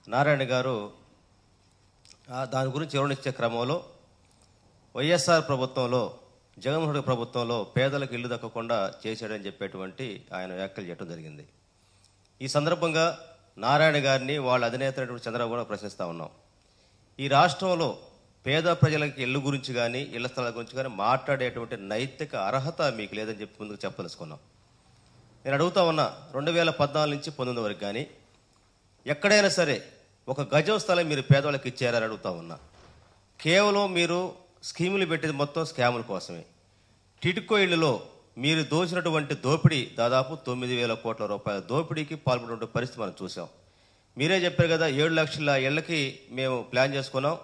నారాయణ గారు దాని గురించి వివరణించే క్రమంలో వైఎస్ఆర్ ప్రభుత్వంలో జగన్మోహన్ రెడ్డి ప్రభుత్వంలో పేదలకు ఇల్లు దక్కకుండా చేశాడని చెప్పేటువంటి ఆయన వ్యాఖ్యలు చేయడం జరిగింది. ఈ సందర్భంగా నారాయణ గారిని వాళ్ళ అధినేత చంద్రబాబు కూడా ప్రశ్నిస్తూ ఉన్నాం. ఈ రాష్ట్రంలో పేద ప్రజలకి ఇల్లు గురించి కానీ ఇళ్ల స్థలాల గురించి కానీ మాట్లాడేటువంటి నైతిక అర్హత మీకు లేదని చెప్పి ముందుకు చెప్పదలుచుకున్నాం. నేను అడుగుతా ఉన్నా, 2014 నుంచి 19 వరకు కానీ ఎక్కడైనా సరే ఒక గజం స్థలం మీరు పేదవాళ్ళకి ఇచ్చారని అడుగుతా ఉన్నా. కేవలం మీరు స్కీములు పెట్టేది మొత్తం స్కాముల కోసమే. టిడ్కో ఇళ్లలో మీరు దోచినటువంటి దోపిడీ దాదాపు 9,000 కోట్ల రూపాయల దోపిడీకి పాల్పడిన పరిస్థితి మనం చూసాం. మీరే చెప్పారు కదా, 7 లక్షల ఇళ్లకి మేము ప్లాన్ చేసుకున్నాం,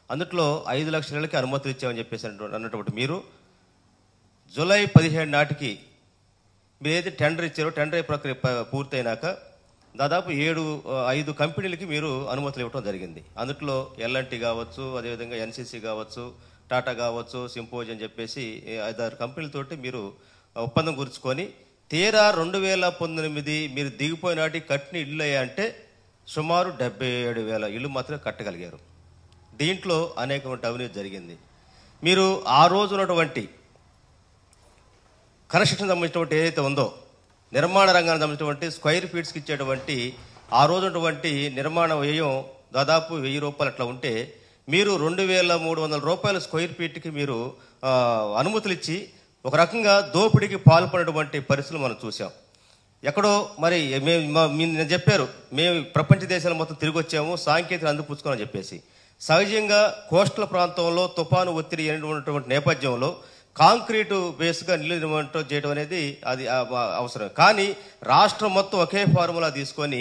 అందుట్లో 5 లక్షల ఇళ్లకి అనుమతులు ఇచ్చామని చెప్పేసి అన్నటువంటి మీరు జూలై 17 నాటికి మీరు ఏదైతే టెండర్ ఇచ్చారో టెండర్ ప్రక్రియ పూర్తయినాక దాదాపు 5 కంపెనీలకి మీరు అనుమతులు ఇవ్వడం జరిగింది. అందుట్లో ఎల్ఎన్టీ కావచ్చు, అదేవిధంగా ఎన్సీసీ కావచ్చు, టాటా కావచ్చు, సింపోజ్ అని చెప్పేసి 5-6 కంపెనీలతోటి మీరు ఒప్పందం కూర్చుకొని తీరా 2019 మీరు దిగిపోయినాటి కట్టిన ఇళ్ళు అంటే సుమారు 77,000 ఇళ్ళు మాత్రమే కట్టగలిగారు. దీంట్లో అనేకమైన అవినీతి జరిగింది. మీరు ఆ రోజు ఉన్నటువంటి కన్స్ట్రక్షన్ సంబంధించినటువంటి ఏదైతే ఉందో నిర్మాణ రంగానికి సంబంధించినటువంటి స్క్వేర్ ఫీట్స్కి ఇచ్చేటువంటి ఆ రోజు ఉన్నటువంటి నిర్మాణ వ్యయం దాదాపు 1,000 రూపాయలు అట్లా ఉంటే మీరు 2,300 రూపాయల స్క్వేర్ ఫీట్కి మీరు అనుమతులు ఇచ్చి ఒక రకంగా దోపిడీకి పాల్పడినటువంటి పరిస్థితులు మనం చూసాం. ఎక్కడో మరి నేను చెప్పారు, మేము ప్రపంచ దేశాలు మొత్తం తిరిగి వచ్చాము, సాంకేతిక అందిపుచ్చుకోమని చెప్పేసి. సహజంగా కోస్టల్ ప్రాంతంలో తుఫాను ఒత్తిడి ఉన్నటువంటి నేపథ్యంలో కాంక్రీటు బేస్గా నీళ్లు నిర్మాణం చేయడం అనేది అది అవసరం. కానీ రాష్ట్రం మొత్తం ఒకే ఫార్ములా తీసుకొని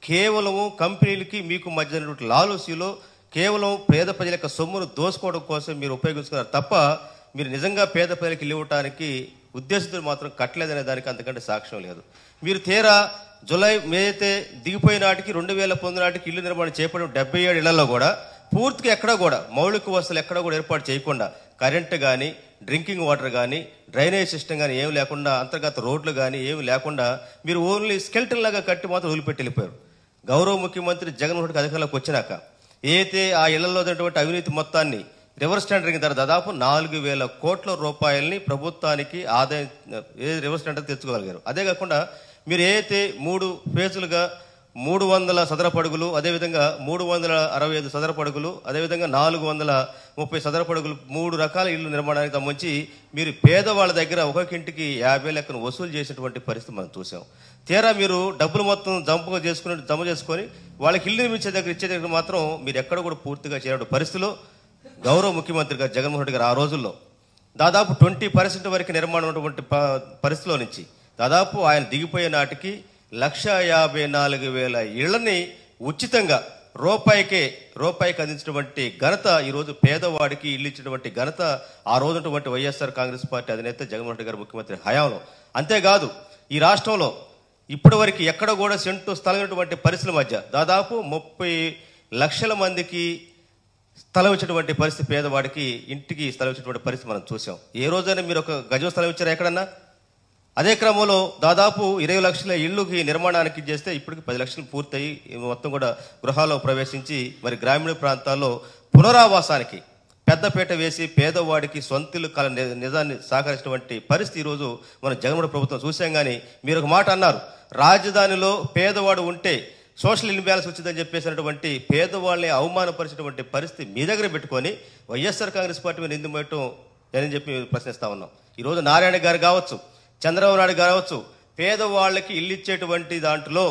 కేవలము కంపెనీలకి మీకు మధ్య లాలూసీలో కేవలం పేద ప్రజల యొక్క సొమ్మును దోసుకోవడం కోసం మీరు ఉపయోగించుకున్నారు తప్ప మీరు నిజంగా పేద ప్రజలకు ఇల్లు ఇవ్వడానికి ఉద్దేశంతో మాత్రం కట్టలేదనే దానికి అంతకంటే సాక్ష్యం లేదు. మీరు తీరా జూలై అయితే దిగిపోయిన నాటికి 2019 నాటికి ఇల్లు నిర్మాణం చేపట్టిన 77 ఇళ్లలో కూడా పూర్తిగా ఎక్కడా కూడా మౌలిక వసతులు ఎక్కడా కూడా ఏర్పాటు చేయకుండా కరెంటు కానీ, డ్రింకింగ్ వాటర్ కానీ, డ్రైనేజ్ సిస్టమ్ కానీ ఏమి లేకుండా, అంతర్గత రోడ్లు కానీ ఏమి లేకుండా మీరు ఓన్లీ స్కెల్టన్ లాగా కట్టి మాత్రం వదిలిపెట్టి వెళ్ళిపోయారు. గౌరవ ముఖ్యమంత్రి జగన్మోహన్ రెడ్డి అధికారంలోకి వచ్చినాక ఏదైతే ఆ ఇళ్లలో ఉన్నటువంటి అవినీతి మొత్తాన్ని రివర్స్ టెండరింగ్ ధర దాదాపు 4,000 కోట్ల రూపాయలని ప్రభుత్వానికి ఆదాయం రివర్స్ టెండర్ తెచ్చుకోగలిగారు. అదే కాకుండా మీరు ఏదైతే 3 ఫేజులుగా 300 చదరపు అడుగులు, అదేవిధంగా 365 చదరపు అడుగులు, అదేవిధంగా 430 చదరపు అడుగులు 3 రకాల ఇళ్ల నిర్మాణానికి సంబంధించి మీరు పేదవాళ్ళ దగ్గర ఒక్కొక్కింటికి 50 లెక్కను వసూలు చేసినటువంటి పరిస్థితి మనం చూసాం. తీరా మీరు డబ్బులు మొత్తం జమ చేసుకొని వాళ్ళకి ఇల్లు నిర్మించే దగ్గర ఇచ్చే దగ్గర మాత్రం మీరు ఎక్కడ కూడా పూర్తిగా చేయడం పరిస్థితిలో గౌరవ ముఖ్యమంత్రి గారు జగన్మోహన్ రెడ్డి గారు ఆ రోజుల్లో దాదాపు 20% వరకు నిర్మాణం ఉన్నటువంటి పరిస్థితిలో నుంచి దాదాపు ఆయన దిగిపోయే నాటికి 154,000 ఇళ్లని ఉచితంగా రూపాయికి అందించినటువంటి ఘనత ఈరోజు పేదవాడికి ఇల్లు ఇచ్చినటువంటి ఘనత ఆ రోజునటువంటి వైఎస్ఆర్ కాంగ్రెస్ పార్టీ అధినేత జగన్మోహన్ రెడ్డి గారు ముఖ్యమంత్రి హయాంలో. అంతేకాదు ఈ రాష్ట్రంలో ఇప్పటి వరకు ఎక్కడ కూడా సెంటు స్థలమైనటువంటి పరిస్థితుల మధ్య దాదాపు 30 లక్షల మందికి స్థలం ఇచ్చినటువంటి పరిస్థితి, పేదవాడికి ఇంటికి స్థలం ఇచ్చినటువంటి పరిస్థితి మనం చూసాం. ఏ రోజైనా మీరు ఒక గజం స్థలం ఇచ్చారా ఎక్కడన్నా? అదే క్రమంలో దాదాపు 20 లక్షల ఇళ్లుకి నిర్మాణానికి చేస్తే ఇప్పటికి 10 లక్షలు పూర్తయి మొత్తం కూడా గృహాల్లో ప్రవేశించి మరి గ్రామీణ ప్రాంతాల్లో పునరావాసానికి పెద్దపీట వేసి పేదవాడికి సొంతిల్లు కల నిజాన్ని సహకరించినటువంటి పరిస్థితి ఈరోజు మన జగన్మోహన్ ప్రభుత్వం చూసాం. కానీ మీరు ఒక మాట అన్నారు, రాజధానిలో పేదవాడు ఉంటే సోషల్ ఇన్బ్యాలెన్స్ వచ్చిందని చెప్పేసినటువంటి పేదవాళ్ళని అవమానపరిచినటువంటి పరిస్థితి మీ దగ్గర పెట్టుకొని వైఎస్ఆర్ కాంగ్రెస్ పార్టీ మీద నిందు పెట్టడం అని చెప్పి ప్రశ్నిస్తా ఉన్నాం. ఈరోజు నారాయణ గారు కావచ్చు, చంద్రబాబు నాయుడు కావచ్చు, పేదవాళ్ళకి ఇల్లు ఇచ్చేటువంటి దాంట్లో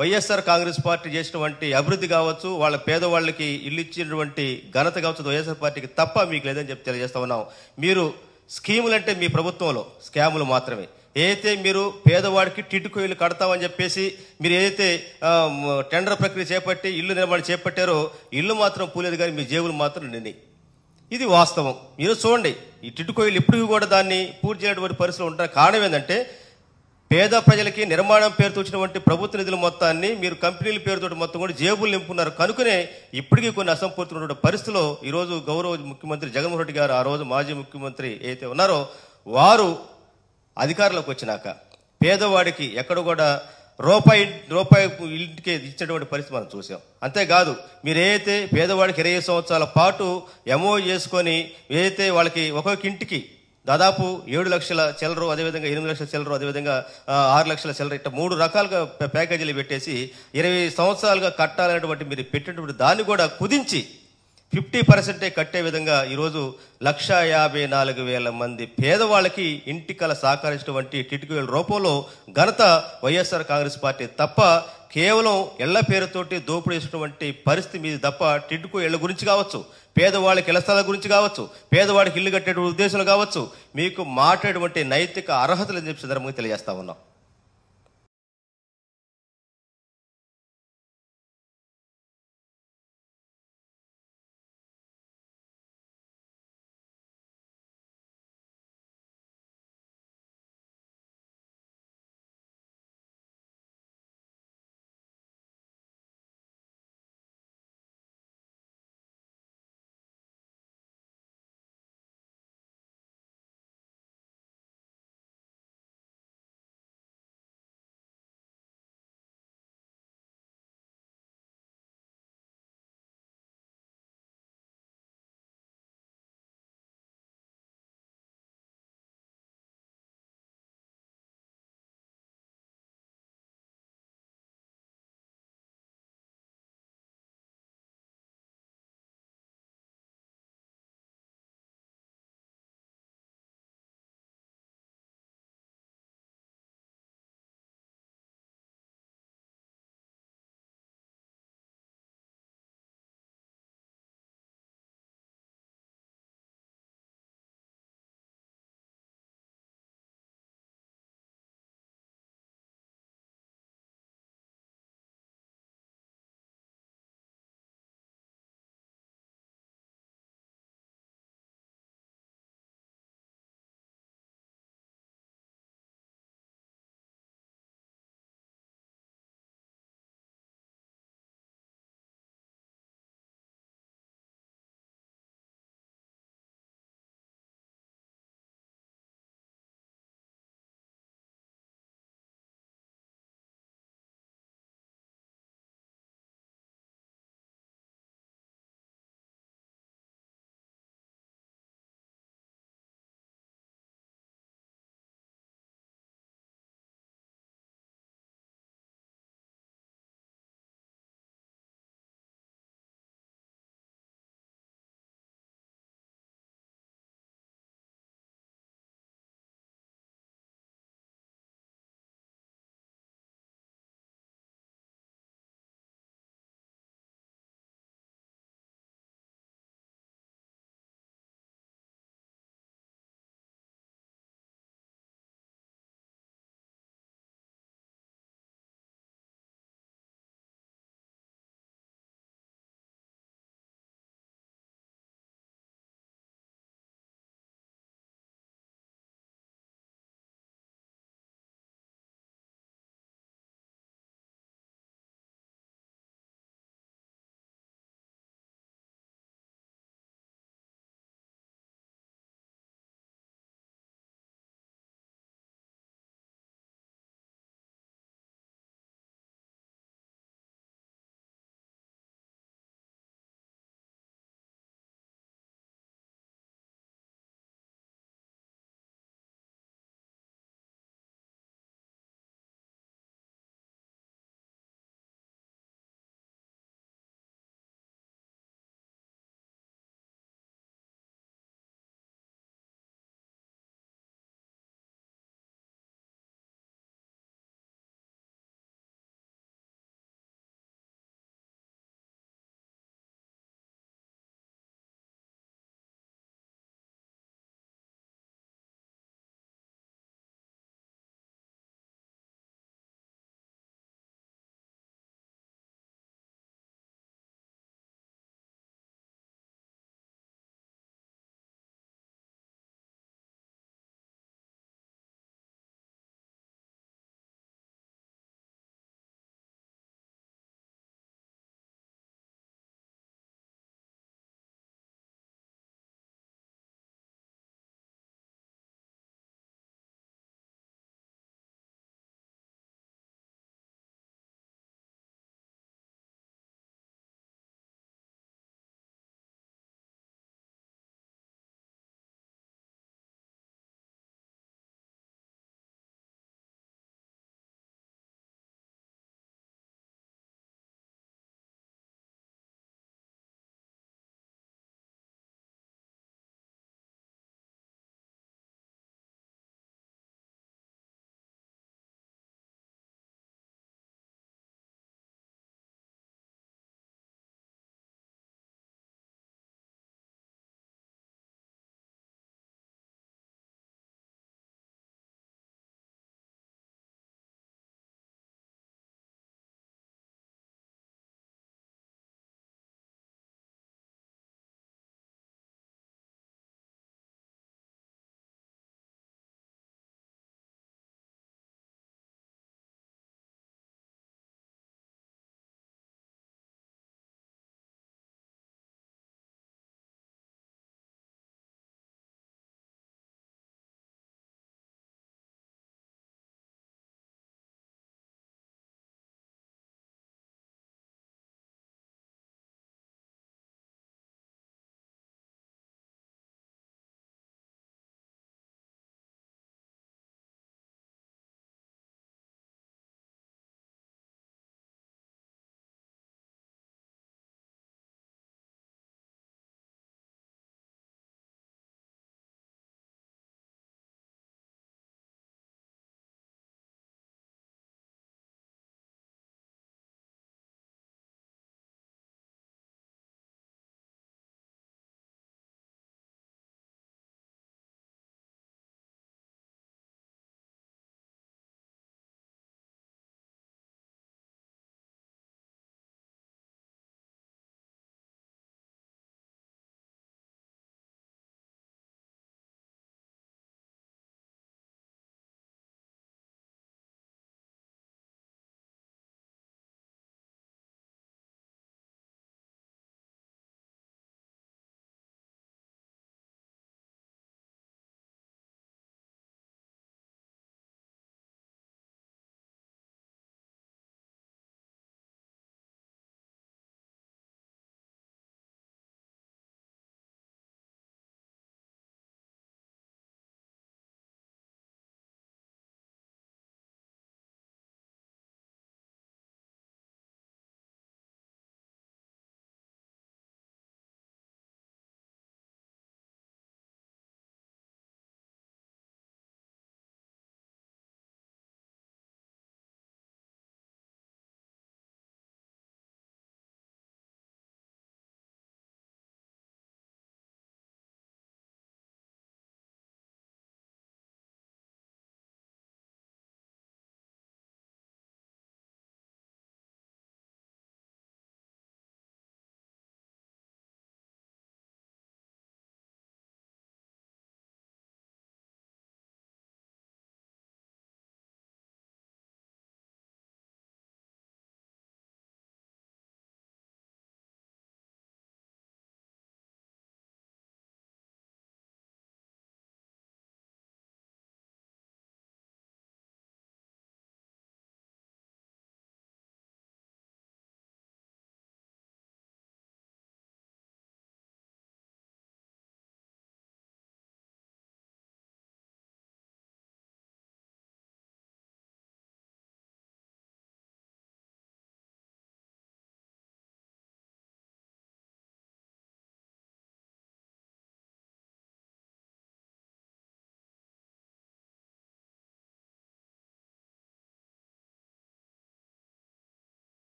వైఎస్ఆర్ కాంగ్రెస్ పార్టీ చేసినటువంటి అభివృద్ధి కావచ్చు, వాళ్ళ పేదవాళ్ళకి ఇల్లు ఇచ్చినటువంటి ఘనత కావచ్చు వైఎస్ఆర్ పార్టీకి తప్ప మీకు లేదని చెప్పి తెలియజేస్తా ఉన్నాం. మీరు స్కీములు అంటే మీ ప్రభుత్వంలో స్కాములు మాత్రమే. ఏదైతే మీరు పేదవాడికి టిడ్కో ఇల్లు కడతామని చెప్పేసి మీరు ఏదైతే టెండర్ ప్రక్రియ చేపట్టి ఇల్లు నిర్మాణం చేపట్టారో ఇల్లు మాత్రం పూలేదు, కానీ మీ జేబులు మాత్రం నిండి. ఇది వాస్తవం. మీరు చూడండి, ఈ టిడ్కో ఇల్లు ఇప్పటికీ కూడా దాన్ని పూర్తి చేయనటువంటి పరిస్థితులు ఉంటారు. కారణం ఏంటంటే పేద ప్రజలకి నిర్మాణం పేరుతో వచ్చినటువంటి ప్రభుత్వ నిధుల మొత్తాన్ని మీరు కంపెనీల పేరుతో మొత్తం కూడా జేబులు నింపుకున్నారు. కనుకనే ఇప్పటికీ కొన్ని అసంపూర్తి పరిస్థితుల్లో ఈరోజు గౌరవ ముఖ్యమంత్రి జగన్మోహన్ రెడ్డి గారు, ఆ రోజు మాజీ ముఖ్యమంత్రి ఏదైతే ఉన్నారో వారు అధికారంలోకి వచ్చినాక పేదవాడికి ఎక్కడ కూడా రూపాయి ఇంటికి ఇచ్చినటువంటి పరిస్థితి మనం చూసాం. అంతేకాదు మీరు ఏదైతే పేదవాడికి 20 సంవత్సరాల పాటు ఎంఓ చేసుకొని ఏదైతే వాళ్ళకి ఒక్కొక్క ఇంటికి దాదాపు 7 లక్షల చిల్లరు, అదేవిధంగా 8 లక్షల చిల్లరు, అదేవిధంగా 6 లక్షల చిల్లరు, ఇట్లా 3 రకాలుగా ప్యాకేజీలు పెట్టేసి 20 సంవత్సరాలుగా కట్టాలనేటువంటి మీరు పెట్టినటువంటి దాన్ని కూడా కుదించి 50% కట్టే విధంగా ఈరోజు 1,54,000 మంది పేదవాళ్ళకి ఇంటి కల సహకరించినటువంటి టిట్కో ఇళ్ల రూపంలో ఘనత వైఎస్ఆర్ కాంగ్రెస్ పార్టీ తప్ప కేవలం ఇళ్ల పేరుతోటి దోపిడీ చేసినటువంటి పరిస్థితి మీద తప్ప టిట్కో ఇళ్ల గురించి కావచ్చు, పేదవాళ్ళకి ఇళ్ల స్థలాల గురించి కావచ్చు, పేదవాడికి ఇల్లు కట్టేటువంటి ఉద్దేశాలు కావచ్చు, మీకు మాట్లాడేటువంటి నైతిక అర్హతలు అని చెప్పి సందర్భంగా తెలియజేస్తా ఉన్నాం.